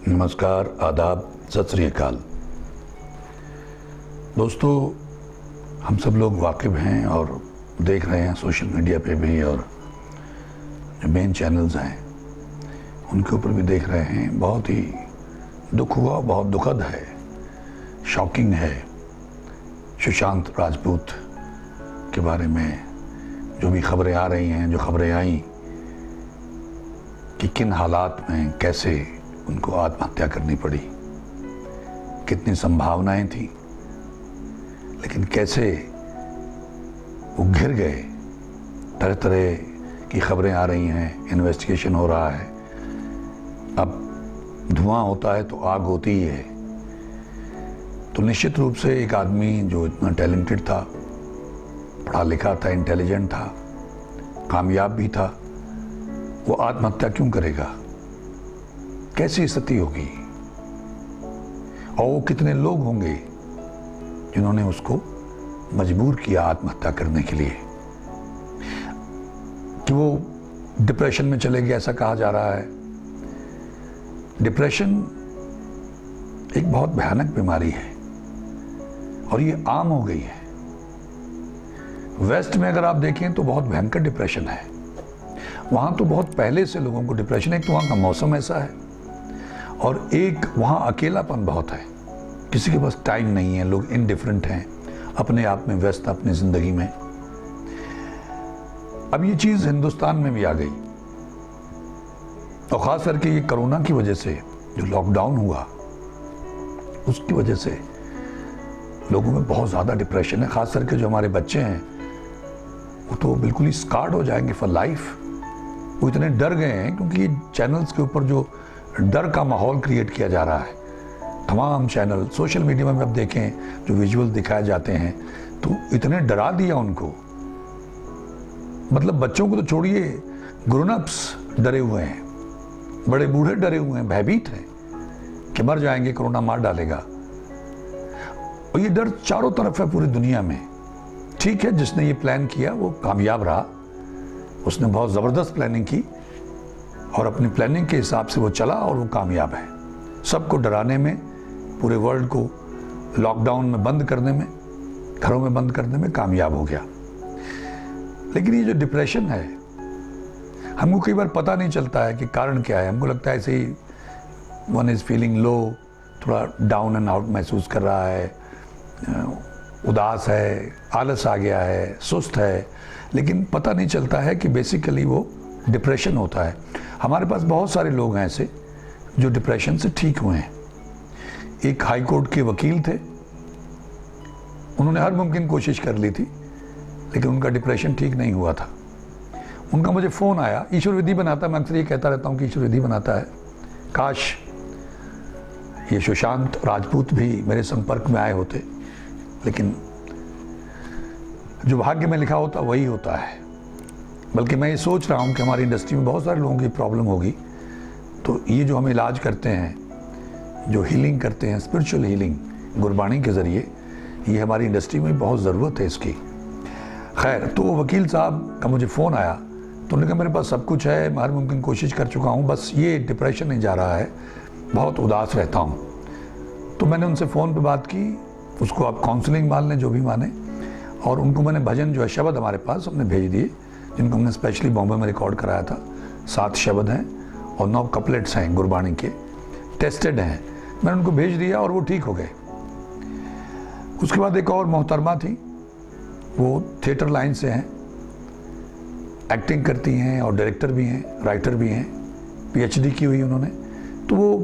नमस्कार, आदाब, सत श्री अकाल। दोस्तों, हम सब लोग वाकिफ़ हैं और देख रहे हैं सोशल मीडिया पे भी, और जो मेन चैनल्स हैं उनके ऊपर भी देख रहे हैं। बहुत ही दुख हुआ, बहुत दुखद है, शॉकिंग है। सुशांत राजपूत के बारे में जो भी खबरें आ रही हैं, जो खबरें आई कि किन हालात में कैसे उनको आत्महत्या करनी पड़ी, कितनी संभावनाएं थी, लेकिन कैसे वो घिर गए। तरह तरह की खबरें आ रही हैं, इन्वेस्टिगेशन हो रहा है। अब धुआं होता है तो आग होती ही है। तो निश्चित रूप से एक आदमी जो इतना टैलेंटेड था, पढ़ा लिखा था, इंटेलिजेंट था, कामयाब भी था, वो आत्महत्या क्यों करेगा? कैसी स्थिति होगी? और वो कितने लोग होंगे जिन्होंने उसको मजबूर किया आत्महत्या करने के लिए? कि वो डिप्रेशन में चले गए, ऐसा कहा जा रहा है। डिप्रेशन एक बहुत भयानक बीमारी है और ये आम हो गई है। वेस्ट में अगर आप देखें तो बहुत भयंकर डिप्रेशन है। वहाँ तो बहुत पहले से लोगों को डिप्रेशन है। एक तो वहाँ का मौसम ऐसा है, और एक वहाँ अकेलापन बहुत है। किसी के पास टाइम नहीं है, लोग इनडिफरेंट हैं, अपने आप में व्यस्त, अपनी ज़िंदगी में। अब ये चीज़ हिंदुस्तान में भी आ गई, और ख़ास करके ये कोरोना की वजह से, जो लॉकडाउन हुआ उसकी वजह से लोगों में बहुत ज़्यादा डिप्रेशन है। ख़ास करके जो हमारे बच्चे हैं वो तो बिल्कुल ही स्कार्ड हो जाएंगे फॉर लाइफ। वो इतने डर गए हैं क्योंकि ये चैनल्स के ऊपर जो डर का माहौल क्रिएट किया जा रहा है, तमाम चैनल, सोशल मीडिया में अब देखें जो विजुअल दिखाए जाते हैं, तो इतने डरा दिया उनको। मतलब बच्चों को तो छोड़िए, ग्रोनअप्स डरे हुए हैं, बड़े बूढ़े डरे हुए हैं, भयभीत हैं कि मर जाएंगे, कोरोना मार डालेगा। और ये डर चारों तरफ है पूरी दुनिया में। ठीक है, जिसने ये प्लान किया वो कामयाब रहा, उसने बहुत ज़बरदस्त प्लानिंग की और अपनी प्लानिंग के हिसाब से वो चला और वो कामयाब है। सबको डराने में, पूरे वर्ल्ड को लॉकडाउन में बंद करने में, घरों में बंद करने में कामयाब हो गया। लेकिन ये जो डिप्रेशन है, हमको कई बार पता नहीं चलता है कि कारण क्या है। हमको लगता है ऐसे ही वन इज़ फीलिंग लो, थोड़ा डाउन एंड आउट महसूस कर रहा है, उदास है, आलस आ गया है, सुस्त है, लेकिन पता नहीं चलता है कि बेसिकली वो डिप्रेशन होता है। हमारे पास बहुत सारे लोग हैं ऐसे जो डिप्रेशन से ठीक हुए हैं। एक हाई कोर्ट के वकील थे, उन्होंने हर मुमकिन कोशिश कर ली थी, लेकिन उनका डिप्रेशन ठीक नहीं हुआ था। उनका मुझे फ़ोन आया, ईश्वर विधि बनाता है, मैं अक्सर ये कहता रहता हूँ कि ईश्वर विधि बनाता है। काश ये सुशांत राजपूत भी मेरे संपर्क में आए होते, लेकिन जो भाग्य में लिखा होता वही होता है। बल्कि मैं ये सोच रहा हूँ कि हमारी इंडस्ट्री में बहुत सारे लोगों की प्रॉब्लम होगी, तो ये जो हम इलाज करते हैं, जो हीलिंग करते हैं, स्पिरिचुअल हीलिंग गुरबाणी के ज़रिए, ये हमारी इंडस्ट्री में बहुत ज़रूरत है इसकी। खैर, तो वो वकील साहब का मुझे फ़ोन आया, तो उन्होंने कहा मेरे पास सब कुछ है, मैं हर मुमकिन कोशिश कर चुका हूँ, बस ये डिप्रेशन नहीं जा रहा है, बहुत उदास रहता हूँ। तो मैंने उनसे फ़ोन पर बात की, उसको आप काउंसलिंग मान लें, जो भी माने, और उनको मैंने भजन जो है, शब्द हमारे पास हमने भेज दिए, जिनको हमने स्पेशली बॉम्बे में रिकॉर्ड कराया था। 7 शब्द हैं और 9 कपलेट्स हैं गुरबाणी के, टेस्टेड हैं। मैंने उनको भेज दिया और वो ठीक हो गए। उसके बाद एक और मोहतरमा थी, वो थिएटर लाइन से हैं, एक्टिंग करती हैं और डायरेक्टर भी हैं, राइटर भी हैं, PhD की हुई उन्होंने। तो वो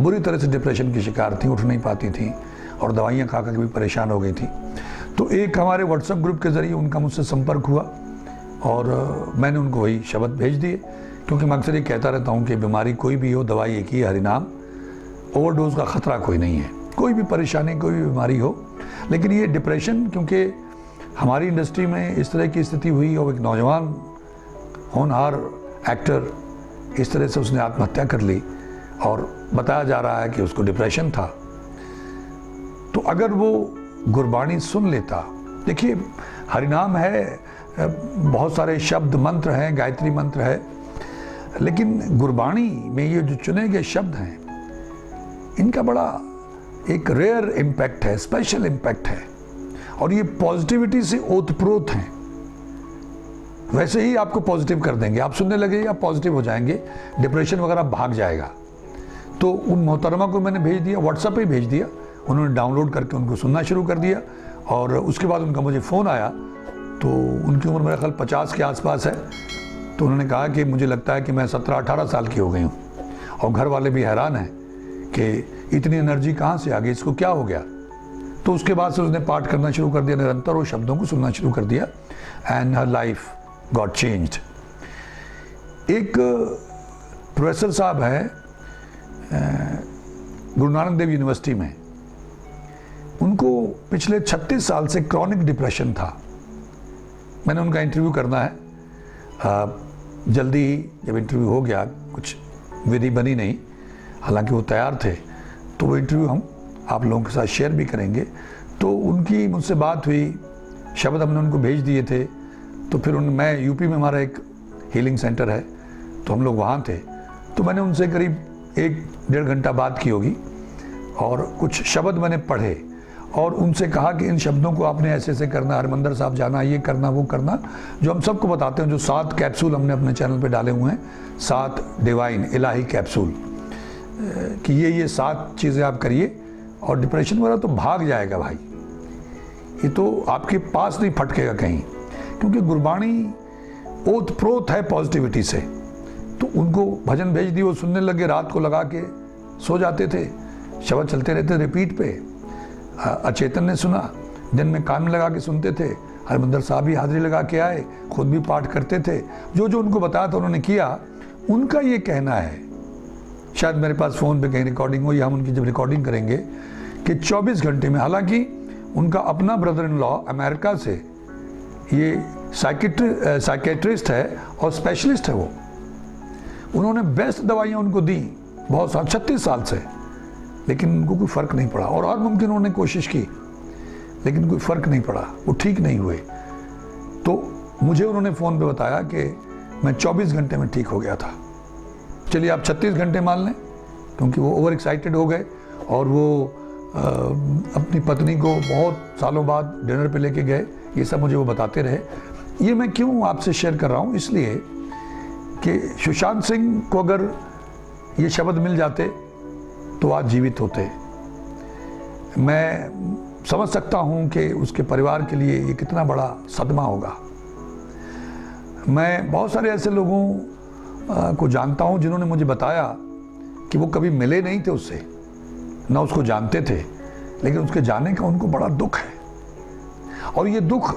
बुरी तरह से डिप्रेशन की शिकार थी, उठ नहीं पाती थी और दवाइयाँ खा कर भी परेशान हो गई थी। तो एक हमारे व्हाट्सएप ग्रुप के ज़रिए उनका मुझसे संपर्क हुआ और मैंने उनको वही शब्द भेज दिए, क्योंकि मैं अक्सर ये कहता रहता हूँ कि बीमारी कोई भी हो, दवाई एक ही, हरिनाम। ओवरडोज का ख़तरा कोई नहीं है, कोई भी परेशानी, कोई भी बीमारी हो। लेकिन ये डिप्रेशन, क्योंकि हमारी इंडस्ट्री में इस तरह की स्थिति हुई और एक नौजवान होनहार एक्टर इस तरह से उसने आत्महत्या कर ली और बताया जा रहा है कि उसको डिप्रेशन था। तो अगर वो गुरबाणी सुन लेता, देखिए हरिनाम है, बहुत सारे शब्द मंत्र हैं, गायत्री मंत्र है, लेकिन गुरबाणी में ये जो चुने गए शब्द हैं, इनका बड़ा एक रेयर इम्पैक्ट है, स्पेशल इम्पैक्ट है, और ये पॉजिटिविटी से ओतप्रोत हैं। वैसे ही आपको पॉजिटिव कर देंगे, आप सुनने लगेंगे, आप पॉजिटिव हो जाएंगे, डिप्रेशन वगैरह भाग जाएगा। तो उन मोहतरमा को मैंने भेज दिया, व्हाट्सएप पे भेज दिया, उन्होंने डाउनलोड करके उनको सुनना शुरू कर दिया। और उसके बाद उनका मुझे फ़ोन आया, तो उनकी उम्र मेरा ख्याल 50 के आसपास है। तो उन्होंने कहा कि मुझे लगता है कि मैं 17-18 साल की हो गई हूँ, और घर वाले भी हैरान हैं कि इतनी एनर्जी कहाँ से आ गई, इसको क्या हो गया। तो उसके बाद से उसने पाठ करना शुरू कर दिया, निरंतर वो शब्दों को सुनना शुरू कर दिया, and her life got changed. एक प्रोफेसर साहब है गुरु नानक देव यूनिवर्सिटी में, उनको पिछले 36 साल से क्रॉनिक डिप्रेशन था। मैंने उनका इंटरव्यू करना है, जल्दी ही जब इंटरव्यू हो गया, कुछ विधि बनी नहीं, हालांकि वो तैयार थे, तो वो इंटरव्यू हम आप लोगों के साथ शेयर भी करेंगे। तो उनकी मुझसे बात हुई, शब्द हमने उनको भेज दिए थे। तो फिर मैं यूपी में, हमारा एक हीलिंग सेंटर है, तो हम लोग वहाँ थे। तो मैंने उनसे करीब 1-1.5 घंटा बात की होगी, और कुछ शब्द मैंने पढ़े और उनसे कहा कि इन शब्दों को आपने ऐसे ऐसे करना, हरमंदिर साहब जाना, ये करना, वो करना, जो हम सबको बताते हैं। जो 7 कैप्सूल हमने अपने चैनल पे डाले हुए हैं, 7 डिवाइन इलाही कैप्सूल, कि ये 7 चीज़ें आप करिए और डिप्रेशन वगैरह तो भाग जाएगा भाई। ये तो आपके पास नहीं फटकेगा कहीं, क्योंकि गुरबाणी ओतप्रोत है पॉजिटिविटी से। तो उनको भजन भेज दिए, वो सुनने लगे, रात को लगा के सो जाते थे, शब्द चलते रहते रिपीट पे। अचेतन ने सुना, दिन में कान में लगा के सुनते थे, हरमंदिर साहब भी हाजिरी लगा के आए, खुद भी पाठ करते थे। जो जो उनको बताया था उन्होंने किया। उनका ये कहना है, शायद मेरे पास फ़ोन पे कहीं रिकॉर्डिंग हो, या हम उनकी जब रिकॉर्डिंग करेंगे, कि 24 घंटे में, हालांकि उनका अपना ब्रदर इन लॉ अमेरिका से, ये साइकेट्रिस्ट है और स्पेशलिस्ट है, वो उन्होंने बेस्ट दवाइयाँ उनको दी बहुत साल, 36 साल से, लेकिन उनको कोई फ़र्क नहीं पड़ा। और मुमकिन उन्होंने कोशिश की, लेकिन कोई फ़र्क नहीं पड़ा, वो ठीक नहीं हुए। तो मुझे उन्होंने फ़ोन पे बताया कि मैं 24 घंटे में ठीक हो गया था। चलिए आप 36 घंटे मान लें, क्योंकि वो ओवर एक्साइटेड हो गए, और वो अपनी पत्नी को बहुत सालों बाद डिनर पे लेके गए। ये सब मुझे वो बताते रहे। ये मैं क्यों आपसे शेयर कर रहा हूँ, इसलिए कि सुशांत सिंह को अगर ये शब्द मिल जाते तो आज जीवित होते। मैं समझ सकता हूँ कि उसके परिवार के लिए ये कितना बड़ा सदमा होगा। मैं बहुत सारे ऐसे लोगों को जानता हूँ जिन्होंने मुझे बताया कि वो कभी मिले नहीं थे उससे, ना उसको जानते थे, लेकिन उसके जाने का उनको बड़ा दुख है। और ये दुख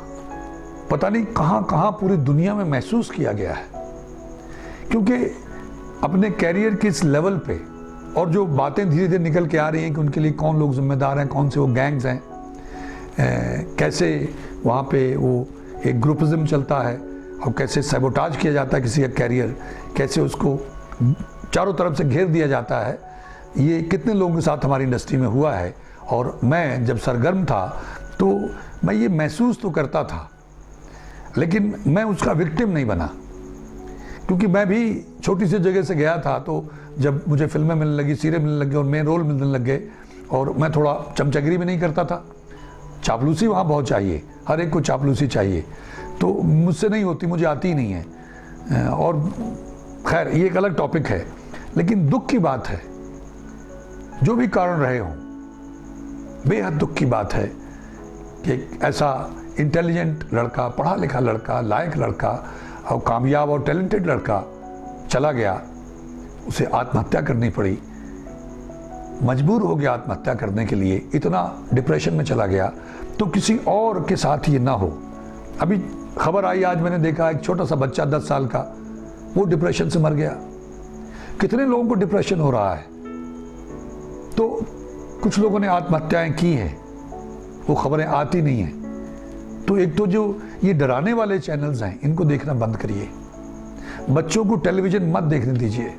पता नहीं कहाँ कहाँ पूरी दुनिया में महसूस किया गया है, क्योंकि अपने कैरियर के इस लेवल पे, और जो बातें धीरे धीरे निकल के आ रही हैं कि उनके लिए कौन लोग जिम्मेदार हैं, कौन से वो गैंग्स हैं, कैसे वहाँ पे वो एक ग्रुपिज्म चलता है, और कैसे सैबोटाज किया जाता है किसी का कैरियर, कैसे उसको चारों तरफ से घेर दिया जाता है। ये कितने लोगों के साथ हमारी इंडस्ट्री में हुआ है। और मैं जब सरगर्म था तो मैं ये महसूस तो करता था, लेकिन मैं उसका विक्टिम नहीं बना, क्योंकि मैं भी छोटी सी जगह से गया था। तो जब मुझे फिल्में मिलने लगी, सीरियल मिलने लगे और मेन रोल मिलने लग गए, और मैं थोड़ा चमचगिरी भी नहीं करता था, चापलूसी वहाँ बहुत चाहिए, हर एक को चापलूसी चाहिए, तो मुझसे नहीं होती, मुझे आती ही नहीं है। और खैर ये एक अलग टॉपिक है, लेकिन दुख की बात है, जो भी कारण रहे हों, बेहद दुख की बात है कि एक ऐसा इंटेलिजेंट लड़का, पढ़ा लिखा लड़का, लायक लड़का और कामयाब और टैलेंटेड लड़का चला गया, उसे आत्महत्या करनी पड़ी, मजबूर हो गया आत्महत्या करने के लिए, इतना डिप्रेशन में चला गया। तो किसी और के साथ ये ना हो। अभी खबर आई, आज मैंने देखा, एक छोटा सा बच्चा 10 साल का, वो डिप्रेशन से मर गया। कितने लोगों को डिप्रेशन हो रहा है। तो कुछ लोगों ने आत्महत्याएं की हैं, वो खबरें आती नहीं हैं। तो एक तो जो ये डराने वाले चैनल्स हैं, इनको देखना बंद करिए। बच्चों को टेलीविज़न मत देखने दीजिए,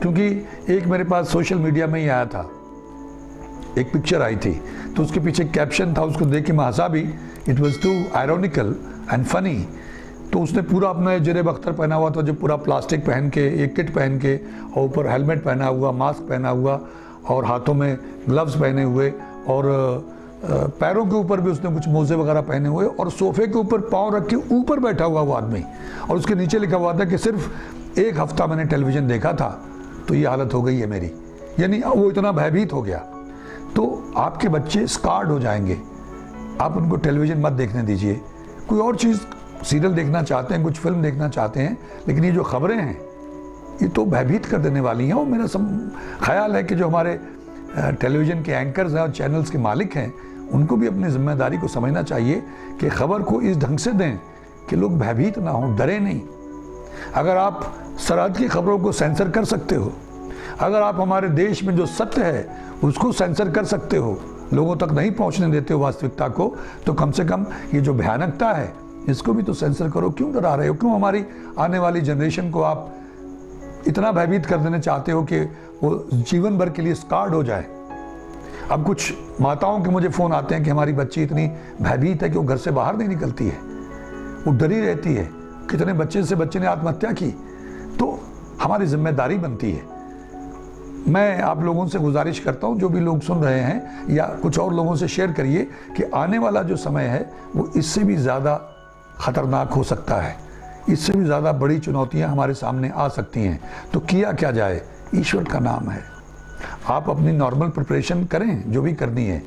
क्योंकि एक मेरे पास सोशल मीडिया में ही आया था, एक पिक्चर आई थी, तो उसके पीछे कैप्शन था, उसको देख के मैं हंसा भी। It was too ironical and funny. तो उसने पूरा अपना जिरेब अख्तर पहना हुआ था, जो पूरा प्लास्टिक पहन के, एक किट पहन के, और ऊपर हेलमेट पहना हुआ, मास्क पहना हुआ, और हाथों में ग्लव्स पहने हुए, और पैरों के ऊपर भी उसने कुछ मोजे वगैरह पहने हुए, और सोफे के ऊपर पाँव रख के ऊपर बैठा हुआ वो आदमी, और उसके नीचे लिखा हुआ था कि सिर्फ 1 हफ्ता मैंने टेलीविज़न देखा था तो ये हालत हो गई है मेरी। यानी वो इतना भयभीत हो गया। तो आपके बच्चे स्कार्ड हो जाएंगे, आप उनको टेलीविज़न मत देखने दीजिए। कोई और चीज़, सीरियल देखना चाहते हैं, कुछ फिल्म देखना चाहते हैं, लेकिन ये जो खबरें हैं ये तो भयभीत कर देने वाली हैं। और मेरा ख्याल है कि जो हमारे टेलीविज़न के एंकर्स हैं और चैनल्स के मालिक हैं, उनको भी अपनी जिम्मेदारी को समझना चाहिए कि खबर को इस ढंग से दें कि लोग भयभीत ना हों, डरे नहीं। अगर आप सरहद की खबरों को सेंसर कर सकते हो, अगर आप हमारे देश में जो सत्य है उसको सेंसर कर सकते हो, लोगों तक नहीं पहुंचने देते हो वास्तविकता को, तो कम से कम ये जो भयानकता है इसको भी तो सेंसर करो। क्यों डरा रहे हो? क्यों हमारी आने वाली जनरेशन को आप इतना भयभीत कर देना चाहते हो कि वो जीवन भर के लिए स्कार्ड हो जाए? अब कुछ माताओं के मुझे फ़ोन आते हैं कि हमारी बच्ची इतनी भयभीत है कि वो घर से बाहर नहीं निकलती है, वो डरी रहती है। कितने बच्चे ने आत्महत्या की। तो हमारी जिम्मेदारी बनती है। मैं आप लोगों से गुजारिश करता हूं, जो भी लोग सुन रहे हैं, या कुछ और लोगों से शेयर करिए कि आने वाला जो समय है वो इससे भी ज़्यादा ख़तरनाक हो सकता है, इससे भी ज़्यादा बड़ी चुनौतियां हमारे सामने आ सकती हैं। तो किया क्या जाए? ईश्वर का नाम है। आप अपनी नॉर्मल प्रिपरेशन करें जो भी करनी है,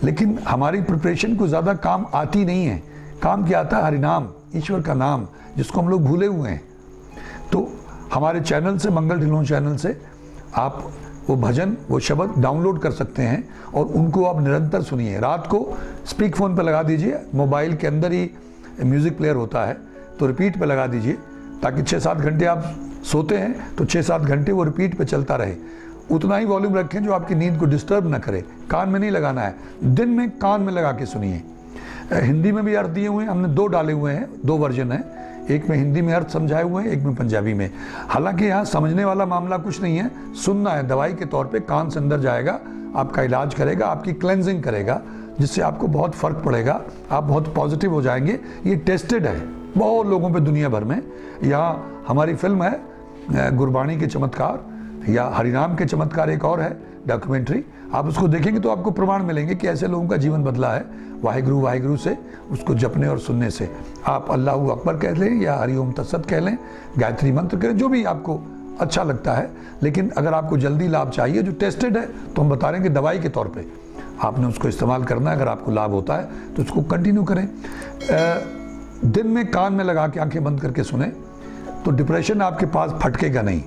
लेकिन हमारी प्रिपरेशन को ज़्यादा काम आती नहीं है। काम क्या आता है? हरिनाम, ईश्वर का नाम, जिसको हम लोग भूले हुए हैं। तो हमारे चैनल से, मंगल ढिल्लों चैनल से आप वो भजन, वो शब्द डाउनलोड कर सकते हैं और उनको आप निरंतर सुनिए। रात को स्पीक फ़ोन पर लगा दीजिए, मोबाइल के अंदर ही म्यूज़िक प्लेयर होता है, तो रिपीट पे लगा दीजिए, ताकि 6-7 घंटे आप सोते हैं तो 6-7 घंटे वो रिपीट पे चलता रहे। उतना ही वॉल्यूम रखें जो आपकी नींद को डिस्टर्ब ना करे। कान में नहीं लगाना है, दिन में कान में लगा के सुनिए। हिंदी में भी अर्थ दिए हुए हैं, हमने 2 डाले हुए हैं, 2 वर्जन हैं। एक में हिंदी में अर्थ समझाए हुए हैं, एक में पंजाबी में। हालांकि यहाँ समझने वाला मामला कुछ नहीं है, सुनना है। दवाई के तौर पे कान से अंदर जाएगा, आपका इलाज करेगा, आपकी क्लेंजिंग करेगा, जिससे आपको बहुत फ़र्क पड़ेगा, आप बहुत पॉजिटिव हो जाएंगे। ये टेस्टेड है बहुत लोगों पे दुनिया भर में। यहाँ हमारी फिल्म है गुरबाणी के चमत्कार, या हरिनाम के चमत्कार एक और है डॉक्यूमेंट्री। आप उसको देखेंगे तो आपको प्रमाण मिलेंगे कि ऐसे लोगों का जीवन बदला है वाहिगुरु वाहिगुरु से, उसको जपने और सुनने से। आप अल्लाहू अकबर कह लें या हरिओम तत्सत कह लें, गायत्री मंत्र करें, जो भी आपको अच्छा लगता है। लेकिन अगर आपको जल्दी लाभ चाहिए जो टेस्टेड है, तो हम बता रहे हैं कि दवाई के तौर पे आपने उसको इस्तेमाल करना है। अगर आपको लाभ होता है तो उसको कंटिन्यू करें। दिन में कान में लगा के आंखें बंद करके सुने तो डिप्रेशन आपके पास फटकेगा नहीं।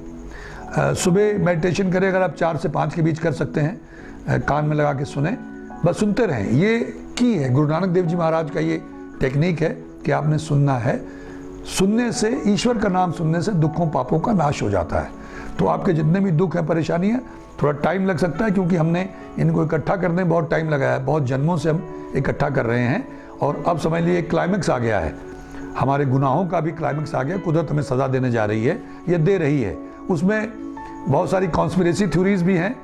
सुबह मेडिटेशन करें, अगर आप 4 से 5 के बीच कर सकते हैं, कान में लगा के सुने, बस सुनते रहें। ये की है गुरु नानक देव जी महाराज का, ये टेक्निक है कि आपने सुनना है। सुनने से, ईश्वर का नाम सुनने से दुखों पापों का नाश हो जाता है। तो आपके जितने भी दुख हैं, परेशानियाँ, थोड़ा टाइम लग सकता है क्योंकि हमने इनको इकट्ठा करने में बहुत टाइम लगाया है, बहुत जन्मों से हम इकट्ठा कर रहे हैं। और अब समझ लीजिए एक क्लाइमेक्स आ गया है, हमारे गुनाहों का भी क्लाइमेक्स आ गया। कुदरत हमें सज़ा देने जा रही है, ये दे रही है। उसमें बहुत सारी कॉन्स्पिरेसी थ्योरीज भी हैं,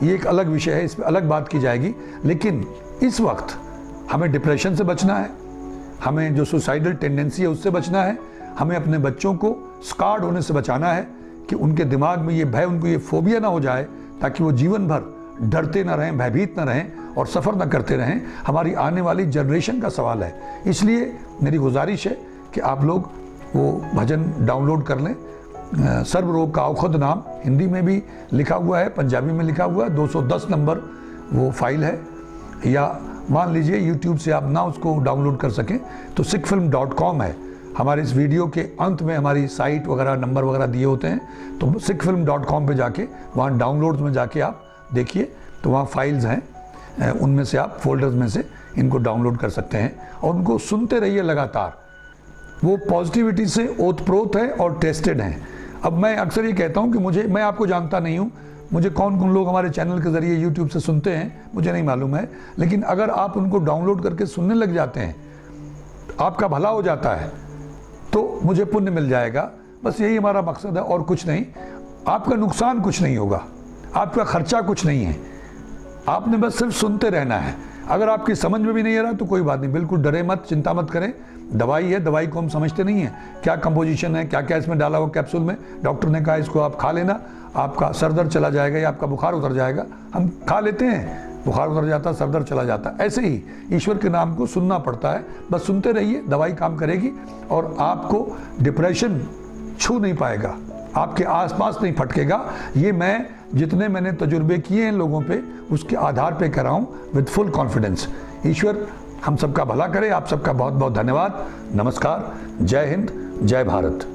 ये एक अलग विषय है, इस पर अलग बात की जाएगी। लेकिन इस वक्त हमें डिप्रेशन से बचना है, हमें जो सुसाइडल टेंडेंसी है उससे बचना है, हमें अपने बच्चों को स्कार्ड होने से बचाना है कि उनके दिमाग में ये भय, उनको ये फोबिया ना हो जाए, ताकि वो जीवन भर डरते ना रहें, भयभीत ना रहें और सफ़र ना करते रहें। हमारी आने वाली जनरेशन का सवाल है। इसलिए मेरी गुजारिश है कि आप लोग वो भजन डाउनलोड कर लें। सर्व रोग का औषध नाम हिंदी में भी लिखा हुआ है, पंजाबी में लिखा हुआ है, 210 नंबर वो फाइल है। या मान लीजिए यूट्यूब से आप ना उसको डाउनलोड कर सकें तो sikhfilm.com है। हमारे इस वीडियो के अंत में हमारी साइट वगैरह, नंबर वगैरह दिए होते हैं, तो sikhfilm.com पे जाके वहाँ डाउनलोड्स में जाके आप देखिए, तो वहाँ फाइल्स हैं, उनमें से आप फोल्डर्स में से इनको डाउनलोड कर सकते हैं और उनको सुनते रहिए लगातार। वो पॉजिटिविटी से ओतप्रोत है और टेस्टेड हैं। अब मैं अक्सर ये कहता हूँ कि मैं आपको जानता नहीं हूँ, मुझे कौन कौन लोग हमारे चैनल के ज़रिए यूट्यूब से सुनते हैं मुझे नहीं मालूम है, लेकिन अगर आप उनको डाउनलोड करके सुनने लग जाते हैं, आपका भला हो जाता है, तो मुझे पुण्य मिल जाएगा। बस यही हमारा मकसद है और कुछ नहीं। आपका नुकसान कुछ नहीं होगा, आपका खर्चा कुछ नहीं है, आपने बस सिर्फ सुनते रहना है। अगर आपकी समझ में भी नहीं आ रहा तो कोई बात नहीं, बिल्कुल डरे मत, चिंता मत करें। दवाई है, दवाई को हम समझते नहीं है क्या कंपोजिशन है, क्या क्या इसमें डाला हुआ कैप्सूल में। डॉक्टर ने कहा इसको आप खा लेना, आपका सर दर्द चला जाएगा या आपका बुखार उतर जाएगा। हम खा लेते हैं, बुखार उतर जाता, सर दर्द चला जाता। ऐसे ही ईश्वर के नाम को सुनना पड़ता है, बस सुनते रहिए, दवाई काम करेगी और आपको डिप्रेशन छू नहीं पाएगा, आपके आसपास नहीं फटकेगा। ये मैं जितने मैंने तजुर्बे किए हैं लोगों पे, उसके आधार पे कर रहा हूँ विद फुल कॉन्फिडेंस। ईश्वर हम सबका भला करे। आप सबका बहुत बहुत धन्यवाद। नमस्कार। जय हिंद, जय भारत।